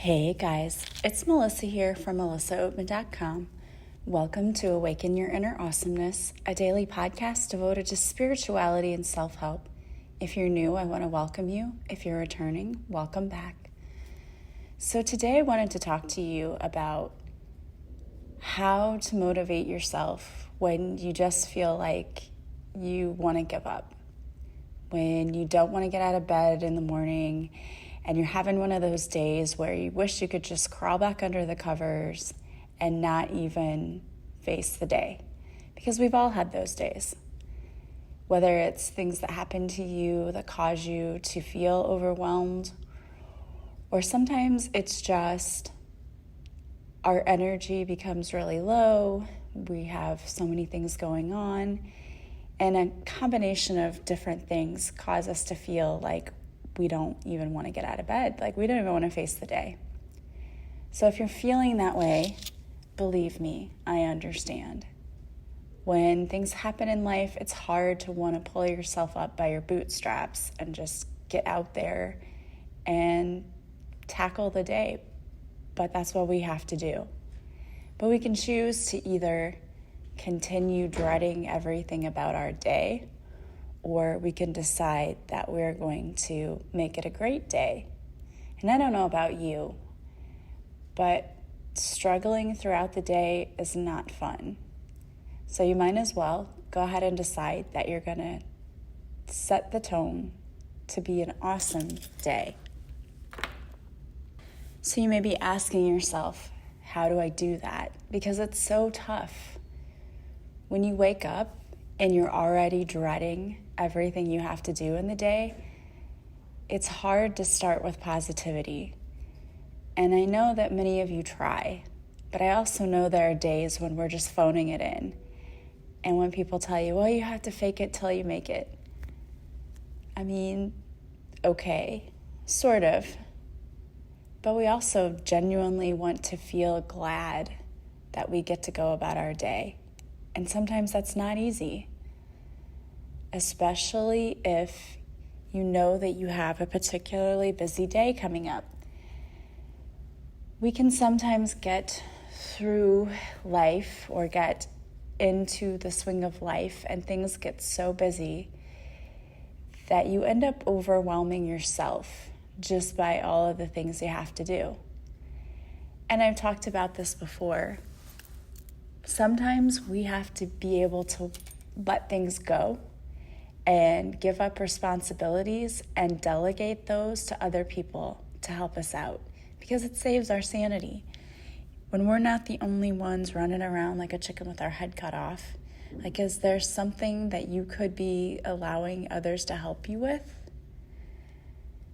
Hey guys, it's Melissa here from melissaoatman.com. Welcome to Awaken Your Inner Awesomeness, a daily podcast devoted to spirituality and self-help. If you're new, I want to welcome you. If you're returning, welcome back. So today I wanted to talk to you about how to motivate yourself when you just feel like you want to give up, when you don't want to get out of bed in the morning, and you're having one of those days where you wish you could just crawl back under the covers and not even face the day. Because we've all had those days. Whether it's things that happen to you that cause you to feel overwhelmed, or sometimes it's just our energy becomes really low, we have so many things going on, and a combination of different things cause us to feel like we don't even want to get out of bed, like we don't even want to face the day. So if you're feeling that way, believe me, I understand. When things happen in life, it's hard to want to pull yourself up by your bootstraps and just get out there and tackle the day. But that's what we have to do. But we can choose to either continue dreading everything about our day, or we can decide that we're going to make it a great day. And I don't know about you, but struggling throughout the day is not fun. So you might as well go ahead and decide that you're gonna set the tone to be an awesome day. So you may be asking yourself, how do I do that? Because it's so tough. When you wake up and you're already dreading everything you have to do in the day, it's hard to start with positivity. And I know that many of you try, but I also know there are days when we're just phoning it in. And when people tell you, well, you have to fake it till you make it. I mean, okay, sort of. But we also genuinely want to feel glad that we get to go about our day. And sometimes that's not easy, especially if you know that you have a particularly busy day coming up. We can sometimes get through life or get into the swing of life and things get so busy that you end up overwhelming yourself just by all of the things you have to do. And I've talked about this before. Sometimes we have to be able to let things go and give up responsibilities and delegate those to other people to help us out, because it saves our sanity. When we're not the only ones running around like a chicken with our head cut off, like, is there something that you could be allowing others to help you with?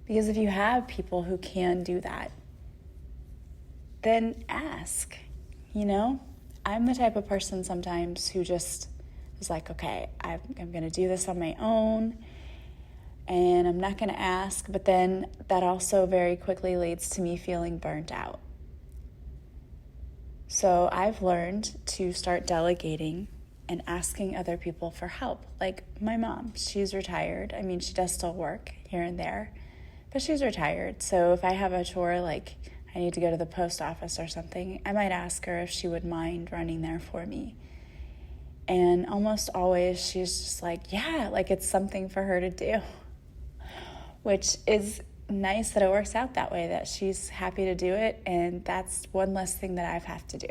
Because if you have people who can do that, then ask, I'm the type of person sometimes who just is like, okay, I'm going to do this on my own, and I'm not going to ask, but then that also very quickly leads to me feeling burnt out. So I've learned to start delegating and asking other people for help. Like my mom, she's retired. I mean, she does still work here and there, but she's retired. So if I have a chore, like I need to go to the post office or something, I might ask her if she would mind running there for me. And almost always she's just like, yeah, like it's something for her to do, which is nice that it works out that way, that she's happy to do it. And that's one less thing that I've had to do.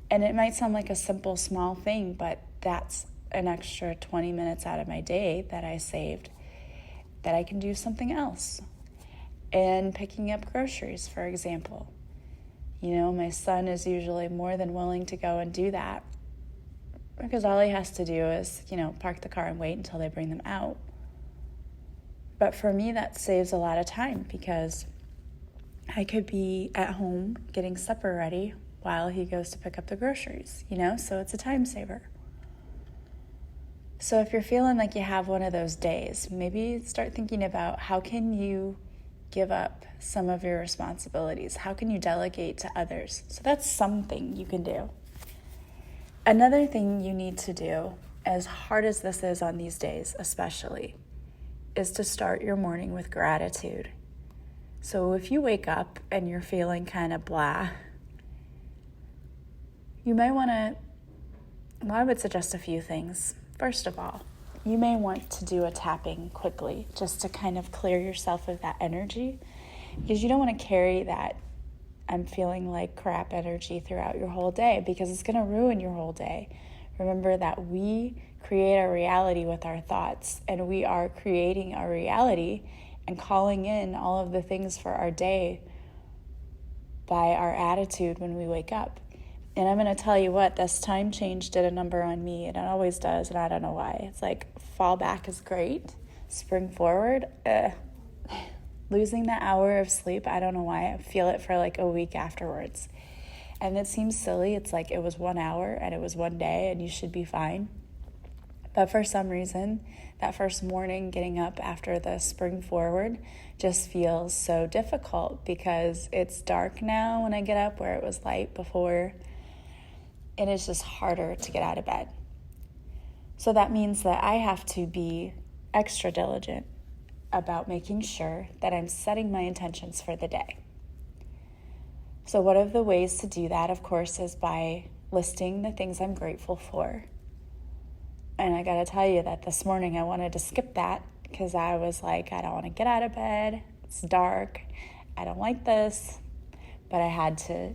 And it might sound like a simple, small thing, but that's an extra 20 minutes out of my day that I saved that I can do something else. And picking up groceries, for example. My son is usually more than willing to go and do that, because all he has to do is, park the car and wait until they bring them out. But for me, that saves a lot of time, because I could be at home getting supper ready while he goes to pick up the groceries, so it's a time saver. So if you're feeling like you have one of those days, maybe start thinking about how can you give up some of your responsibilities? How can you delegate to others? So that's something you can do. Another thing you need to do, as hard as this is on these days especially, is to start your morning with gratitude. So if you wake up and you're feeling kind of blah, you may want to, I would suggest a few things. First of all, you may want to do a tapping quickly just to kind of clear yourself of that energy, because you don't want to carry that I'm feeling like crap energy throughout your whole day, because it's going to ruin your whole day. Remember that we create our reality with our thoughts, and we are creating our reality and calling in all of the things for our day by our attitude when we wake up. And I'm going to tell you what, this time change did a number on me, and it always does, and I don't know why. It's like fall back is great. Spring forward, losing that hour of sleep, I don't know why. I feel it for like a week afterwards. And it seems silly. It's like it was 1 hour and it was one day and you should be fine. But for some reason, that first morning getting up after the spring forward just feels so difficult, because it's dark now when I get up where it was light before. And it's just harder to get out of bed. So that means that I have to be extra diligent about making sure that I'm setting my intentions for the day. So one of the ways to do that, of course, is by listing the things I'm grateful for. And I got to tell you that this morning I wanted to skip that, because I was like, I don't want to get out of bed. It's dark. I don't like this. But I had to,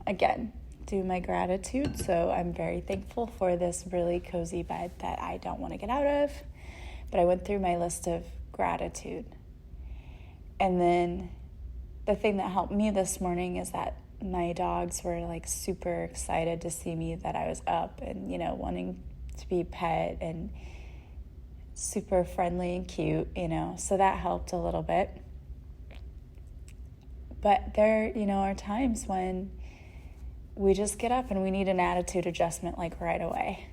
again, do my gratitude. So I'm very thankful for this really cozy bed that I don't want to get out of. But I went through my list of gratitude. And then the thing that helped me this morning is that my dogs were like super excited to see me, that I was up and, wanting to be pet and super friendly and cute, so that helped a little bit. But there, are times when we just get up and we need an attitude adjustment like right away.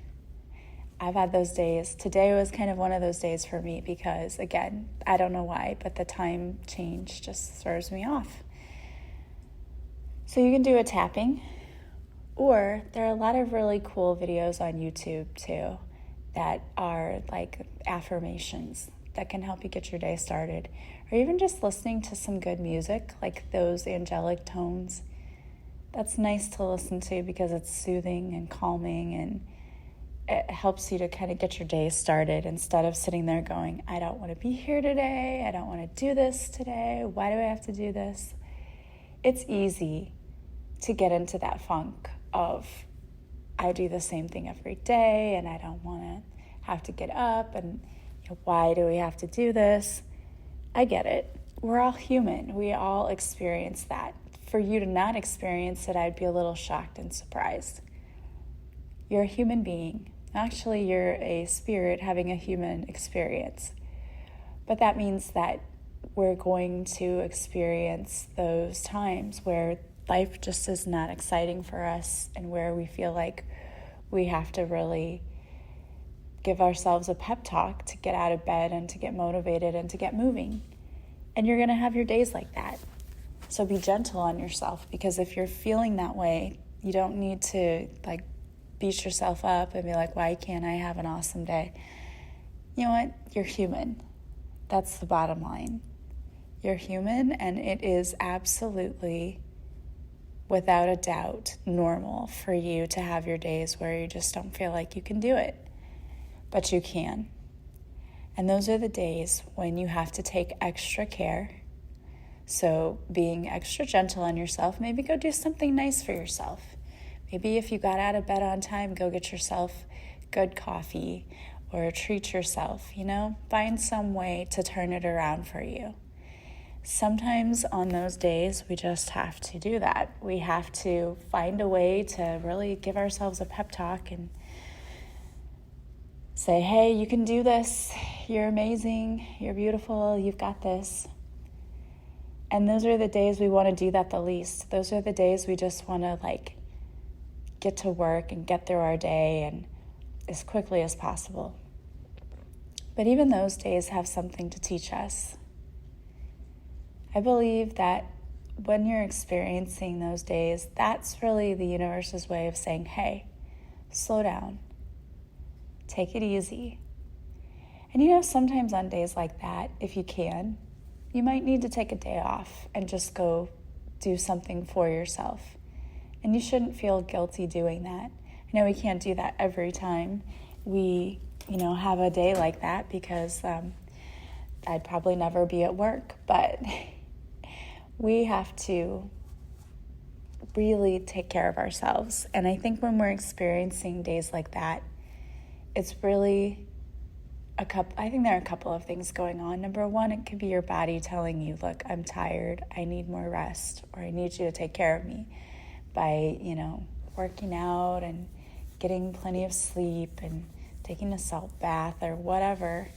I've had those days. Today was kind of one of those days for me because, again, I don't know why, but the time change just throws me off. So you can do a tapping, or there are a lot of really cool videos on YouTube too that are like affirmations that can help you get your day started, or even just listening to some good music, like those angelic tones. That's nice to listen to because it's soothing and calming, and it helps you to kind of get your day started instead of sitting there going, I don't want to be here today. I don't want to do this today. Why do I have to do this? It's easy to get into that funk of, I do the same thing every day and I don't want to have to get up, and why do we have to do this? I get it. We're all human. We all experience that. For you to not experience it, I'd be a little shocked and surprised. You're a human being. Actually, you're a spirit having a human experience. But that means that we're going to experience those times where life just is not exciting for us, and where we feel like we have to really give ourselves a pep talk to get out of bed and to get motivated and to get moving. And you're going to have your days like that. So be gentle on yourself, because if you're feeling that way, you don't need to beat yourself up and be like, why can't I have an awesome day? You know what? You're human. That's the bottom line. You're human, and it is absolutely, without a doubt, normal for you to have your days where you just don't feel like you can do it. But you can. And those are the days when you have to take extra care. So being extra gentle on yourself, maybe go do something nice for yourself. Maybe if you got out of bed on time, go get yourself good coffee or treat yourself, Find some way to turn it around for you. Sometimes on those days, we just have to do that. We have to find a way to really give ourselves a pep talk and say, hey, you can do this. You're amazing. You're beautiful. You've got this. And those are the days we want to do that the least. Those are the days we just want to get to work and get through our day and as quickly as possible. But even those days have something to teach us. I believe that when you're experiencing those days, that's really the universe's way of saying, hey, slow down. Take it easy. And sometimes on days like that, if you can, you might need to take a day off and just go do something for yourself. And you shouldn't feel guilty doing that. I know we can't do that every time we, have a day like that, because I'd probably never be at work. But we have to really take care of ourselves. And I think when we're experiencing days like that, it's really I think there are a couple of things going on. Number one, it could be your body telling you, look, I'm tired, I need more rest, or I need you to take care of me by, working out and getting plenty of sleep and taking a salt bath or whatever.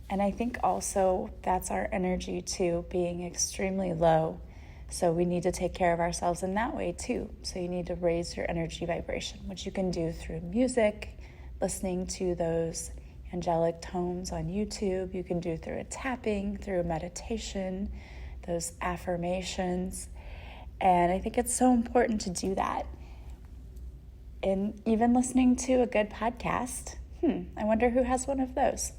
And I think also that's our energy too, being extremely low. So we need to take care of ourselves in that way too. So you need to raise your energy vibration, which you can do through music, listening to those angelic tones on YouTube. You can do through a tapping, through a meditation, those affirmations. And I think it's so important to do that. And even listening to a good podcast. I wonder who has one of those.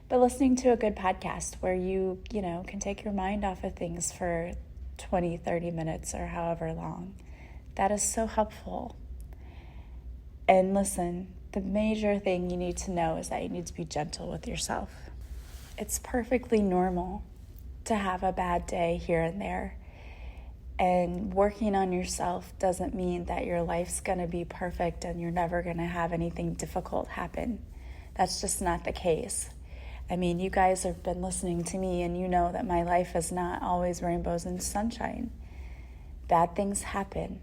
But listening to a good podcast where you can take your mind off of things for 20, 30 minutes or however long. That is so helpful. And listen, the major thing you need to know is that you need to be gentle with yourself. It's perfectly normal to have a bad day here and there. And working on yourself doesn't mean that your life's going to be perfect and you're never going to have anything difficult happen. That's just not the case. I mean, you guys have been listening to me and you know that my life is not always rainbows and sunshine. Bad things happen.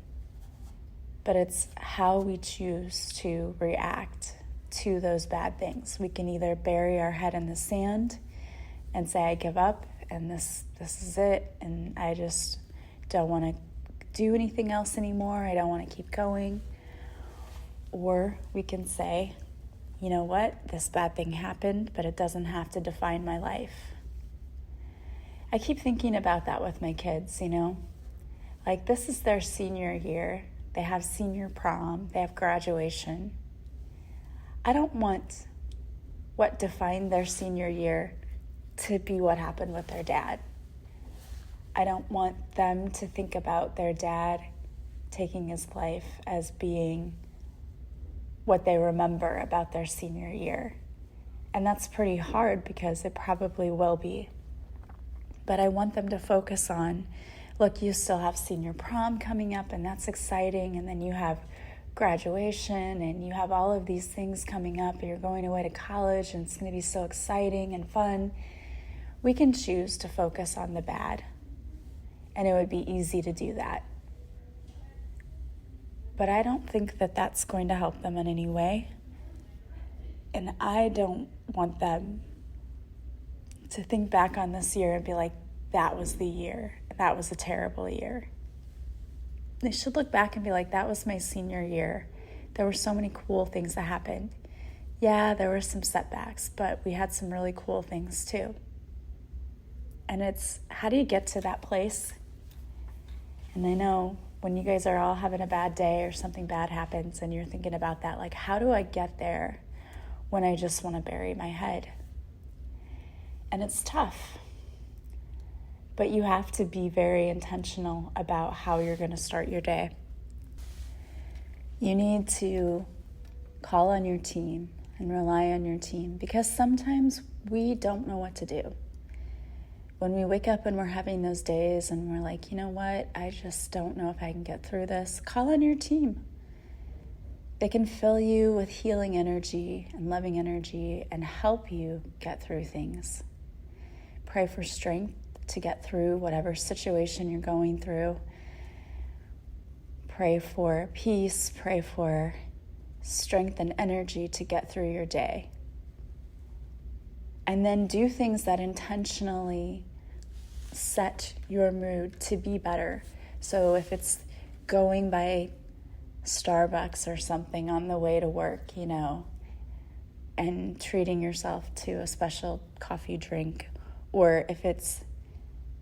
But it's how we choose to react to those bad things. We can either bury our head in the sand and say, I give up, and this is it, and I just don't want to do anything else anymore. I don't want to keep going. Or we can say, you know what, this bad thing happened, but it doesn't have to define my life. I keep thinking about that with my kids, Like, this is their senior year. They have senior prom, they have graduation. I don't want what defined their senior year to be what happened with their dad. I don't want them to think about their dad taking his life as being what they remember about their senior year. And that's pretty hard because it probably will be. But I want them to focus on, look, you still have senior prom coming up, and that's exciting. And then you have graduation, and you have all of these things coming up, and you're going away to college, and it's going to be so exciting and fun. We can choose to focus on the bad, and it would be easy to do that. But I don't think that that's going to help them in any way. And I don't want them to think back on this year and be like, that was the year. That was a terrible year. They should look back and be like, that was my senior year. There were so many cool things that happened. Yeah, there were some setbacks, but we had some really cool things too. And it's, how do you get to that place? And I know when you guys are all having a bad day or something bad happens and you're thinking about that, like, how do I get there when I just want to bury my head? And it's tough. But you have to be very intentional about how you're going to start your day. You need to call on your team and rely on your team, because sometimes we don't know what to do. When we wake up and we're having those days and we're like, you know what, I just don't know if I can get through this, call on your team. They can fill you with healing energy and loving energy and help you get through things. Pray for strength to get through whatever situation you're going through. Pray for peace, pray for strength and energy to get through your day. And then do things that intentionally set your mood to be better. So if it's going by Starbucks or something on the way to work, and treating yourself to a special coffee drink, or if it's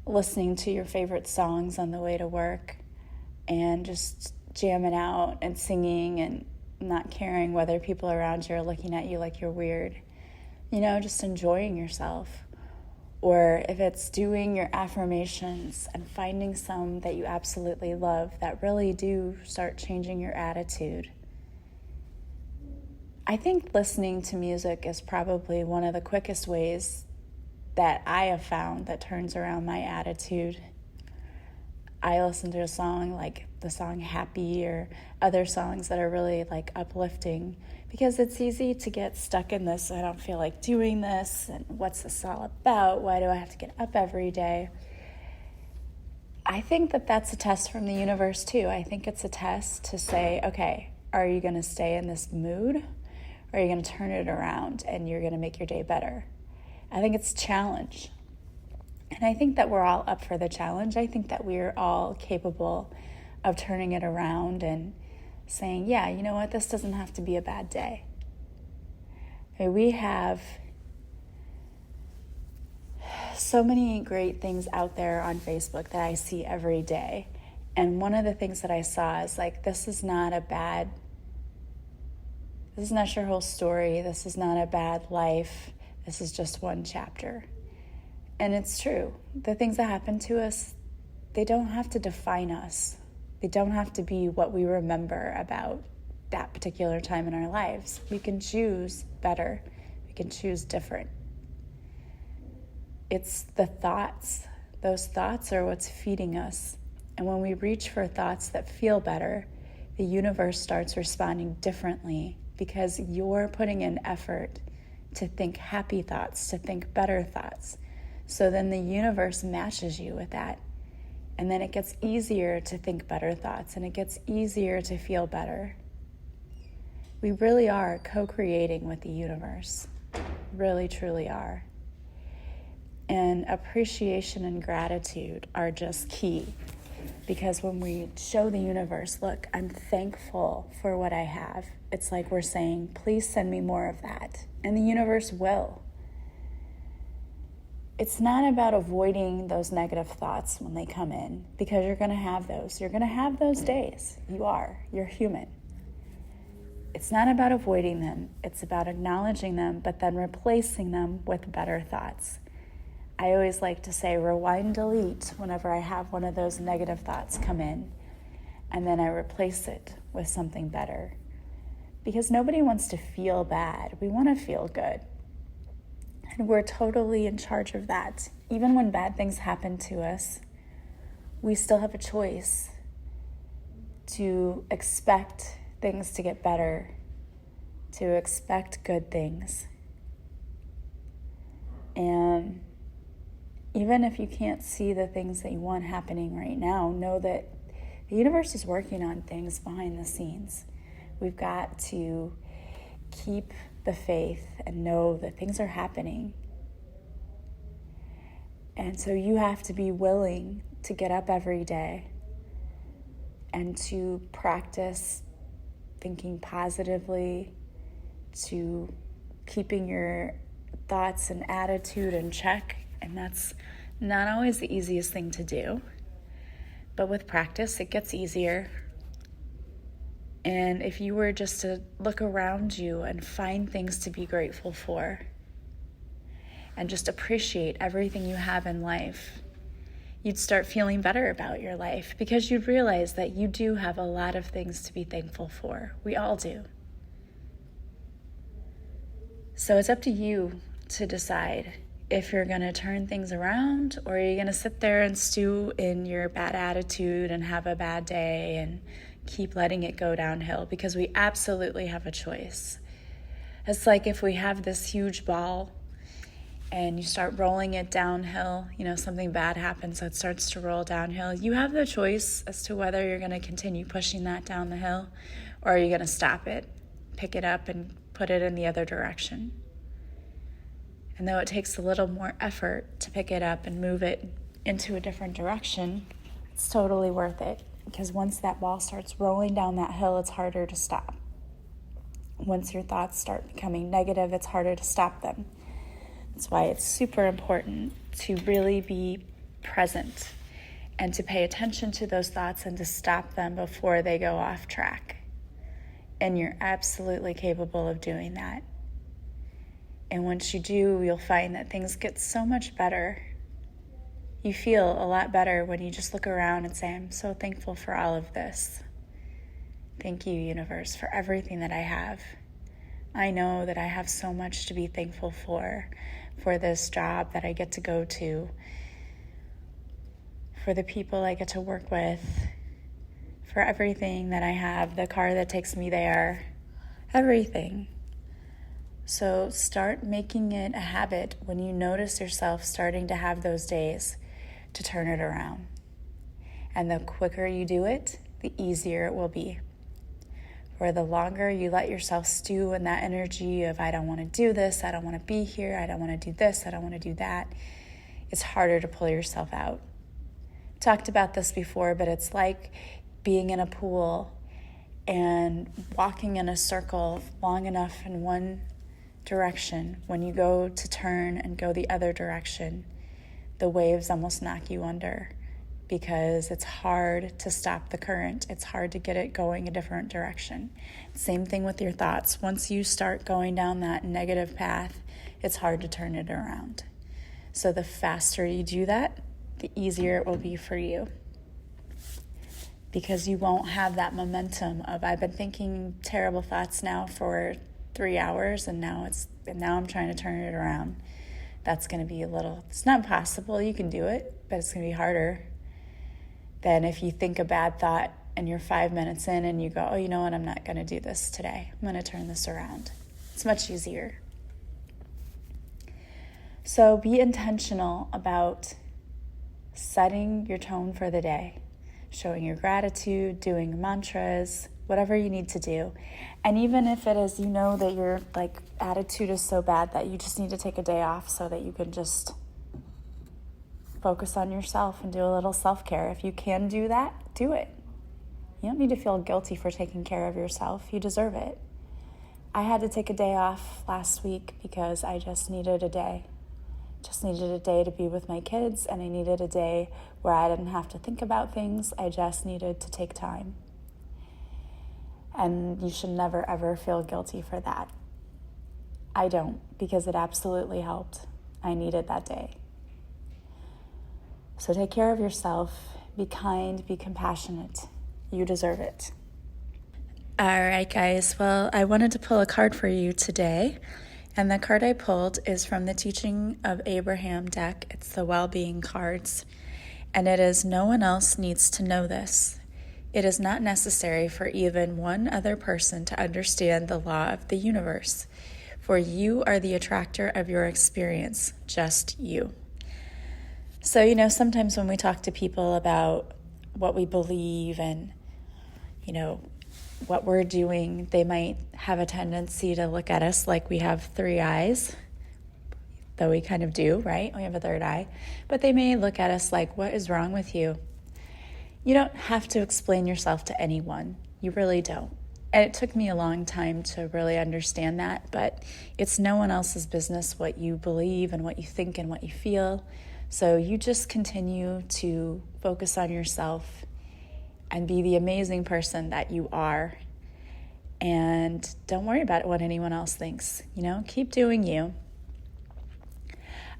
listening to your favorite songs on the way to work and just jamming out and singing and not caring whether people around you are looking at you like you're weird, just enjoying yourself. or if it's doing your affirmations and finding some that you absolutely love that really do start changing your attitude. I think listening to music is probably one of the quickest ways that I have found that turns around my attitude. I listen to a song like the song Happy or other songs that are really like uplifting, because it's easy to get stuck in this, I don't feel like doing this, and what's this all about? Why do I have to get up every day? I think that that's a test from the universe too. I think it's a test to say, okay, are you going to stay in this mood? Or are you going to turn it around and you're going to make your day better? I think it's a challenge. And I think that we're all up for the challenge. I think that we're all capable of turning it around and saying, yeah, you know what, this doesn't have to be a bad day. Okay, we have so many great things out there on Facebook that I see every day. And one of the things that I saw is like, this is not your whole story. This is not a bad life. This is just one chapter. And it's true. The things that happen to us, they don't have to define us. They don't have to be what we remember about that particular time in our lives. We can choose better. We can choose different. It's the thoughts. Those thoughts are what's feeding us. And when we reach for thoughts that feel better, the universe starts responding differently because you're putting in effort to think happy thoughts, to think better thoughts. So then the universe matches you with that. And then it gets easier to think better thoughts, and it gets easier to feel better. We really are co-creating with the universe. Really, truly are. And appreciation and gratitude are just key. Because when we show the universe, look, I'm thankful for what I have, it's like we're saying, please send me more of that. And the universe will. It's not about avoiding those negative thoughts when they come in, because you're going to have those. You're going to have those days. You're human. It's not about avoiding them. It's about acknowledging them, but then replacing them with better thoughts. I always like to say rewind, delete whenever I have one of those negative thoughts come in, and then I replace it with something better. Because nobody wants to feel bad. We want to feel good. And we're totally in charge of that. Even when bad things happen to us, we still have a choice to expect things to get better, to expect good things. And even if you can't see the things that you want happening right now, know that the universe is working on things behind the scenes. We've got to keep the faith and know that things are happening. And so you have to be willing to get up every day and to practice thinking positively, to keeping your thoughts and attitude in check. And that's not always the easiest thing to do, but with practice it gets easier. And if you were just to look around you and find things to be grateful for and just appreciate everything you have in life, you'd start feeling better about your life, because you'd realize that you do have a lot of things to be thankful for. We all do. So it's up to you to decide if you're going to turn things around, or are you going to sit there and stew in your bad attitude and have a bad day and keep letting it go downhill, because we absolutely have a choice. It's like if we have this huge ball and you start rolling it downhill, something bad happens, so it starts to roll downhill. You have the choice as to whether you're going to continue pushing that down the hill, or are you going to stop it, pick it up and put it in the other direction. And though it takes a little more effort to pick it up and move it into a different direction, it's totally worth it. Because once that ball starts rolling down that hill, it's harder to stop. Once your thoughts start becoming negative, it's harder to stop them. That's why it's super important to really be present and to pay attention to those thoughts and to stop them before they go off track. And you're absolutely capable of doing that. And once you do, you'll find that things get so much better. You feel a lot better when you just look around and say, I'm so thankful for all of this. Thank you, universe, for everything that I have. I know that I have so much to be thankful for this job that I get to go to, for the people I get to work with, for everything that I have, the car that takes me there, everything. So start making it a habit when you notice yourself starting to have those days to turn it around. And the quicker you do it, the easier it will be. For the longer you let yourself stew in that energy of, I don't want to do this, I don't want to be here, I don't want to do this, I don't want to do that, it's harder to pull yourself out. Talked about this before, but it's like being in a pool and walking in a circle long enough in one direction. When you go to turn and go the other direction, the waves almost knock you under because it's hard to stop the current. It's hard to get it going a different direction. Same thing with your thoughts. Once you start going down that negative path, it's hard to turn it around. So the faster you do that, the easier it will be for you. Because you won't have that momentum of, I've been thinking terrible thoughts now for 3 hours and now I'm trying to turn it around. That's going to be it's not impossible, you can do it, but it's going to be harder than if you think a bad thought and you're 5 minutes in and you go, oh, you know what, I'm not going to do this today. I'm going to turn this around. It's much easier. So be intentional about setting your tone for the day, showing your gratitude, doing mantras, whatever you need to do. And even if it is, you know that your attitude is so bad that you just need to take a day off so that you can just focus on yourself and do a little self-care. If you can do that, do it. You don't need to feel guilty for taking care of yourself. You deserve it. I had to take a day off last week because I just needed a day. Just needed a day to be with my kids, and I needed a day where I didn't have to think about things. I just needed to take time. And you should never, ever feel guilty for that. I don't, because it absolutely helped. I needed that day. So take care of yourself. Be kind, be compassionate. You deserve it. All right, guys. Well, I wanted to pull a card for you today. And the card I pulled is from the Teaching of Abraham deck. It's the Well-Being cards. And it is, no one else needs to know this. It is not necessary for even one other person to understand the law of the universe. For you are the attractor of your experience, just you. So, sometimes when we talk to people about what we believe and, what we're doing, they might have a tendency to look at us like we have 3 eyes, though we kind of do, right? We have a third eye. But they may look at us like, what is wrong with you? You don't have to explain yourself to anyone. You really don't. And it took me a long time to really understand that, but it's no one else's business what you believe and what you think and what you feel. So you just continue to focus on yourself and be the amazing person that you are. And don't worry about what anyone else thinks. Keep doing you.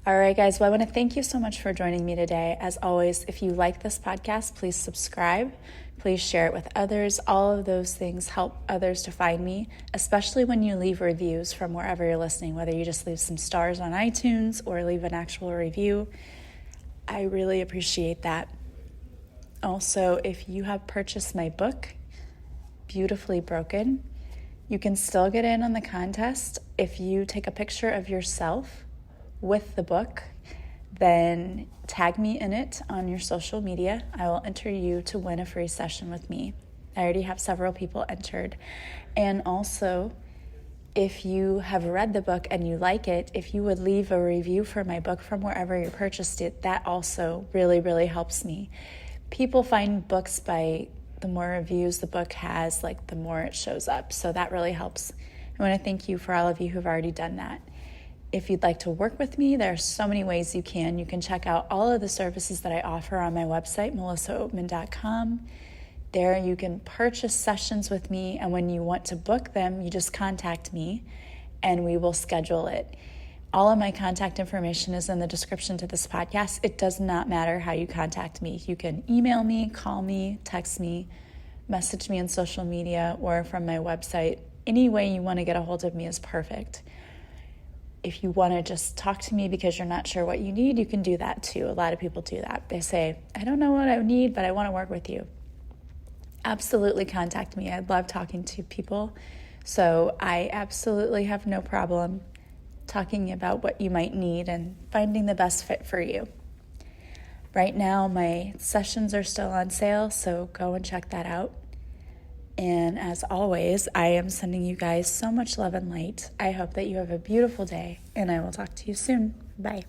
All right, guys. Well, I want to thank you so much for joining me today. As always, if you like this podcast, please subscribe. Please share it with others. All of those things help others to find me, especially when you leave reviews from wherever you're listening, whether you just leave some stars on iTunes or leave an actual review. I really appreciate that. Also, if you have purchased my book, Beautifully Broken, you can still get in on the contest. If you take a picture of yourself with the book, then tag me in it on your social media. I will enter you to win a free session with me. I already have several people entered. And also, if you have read the book and you like it, if you would leave a review for my book from wherever you purchased it, that also really, really helps me. People find books by the more reviews the book has, the more it shows up. So that really helps. I want to thank you for all of you who've already done that. If you'd like to work with me, there are so many ways you can. You can check out all of the services that I offer on my website, melissaoatman.com. There you can purchase sessions with me, and when you want to book them, you just contact me and we will schedule it. All of my contact information is in the description to this podcast. It does not matter how you contact me. You can email me, call me, text me, message me on social media, or from my website. Any way you want to get a hold of me is perfect. If you want to just talk to me because you're not sure what you need, you can do that too. A lot of people do that. They say, I don't know what I need, but I want to work with you. Absolutely contact me. I love talking to people. So I absolutely have no problem talking about what you might need and finding the best fit for you. Right now, my sessions are still on sale, so go and check that out. And as always, I am sending you guys so much love and light. I hope that you have a beautiful day, and I will talk to you soon. Bye.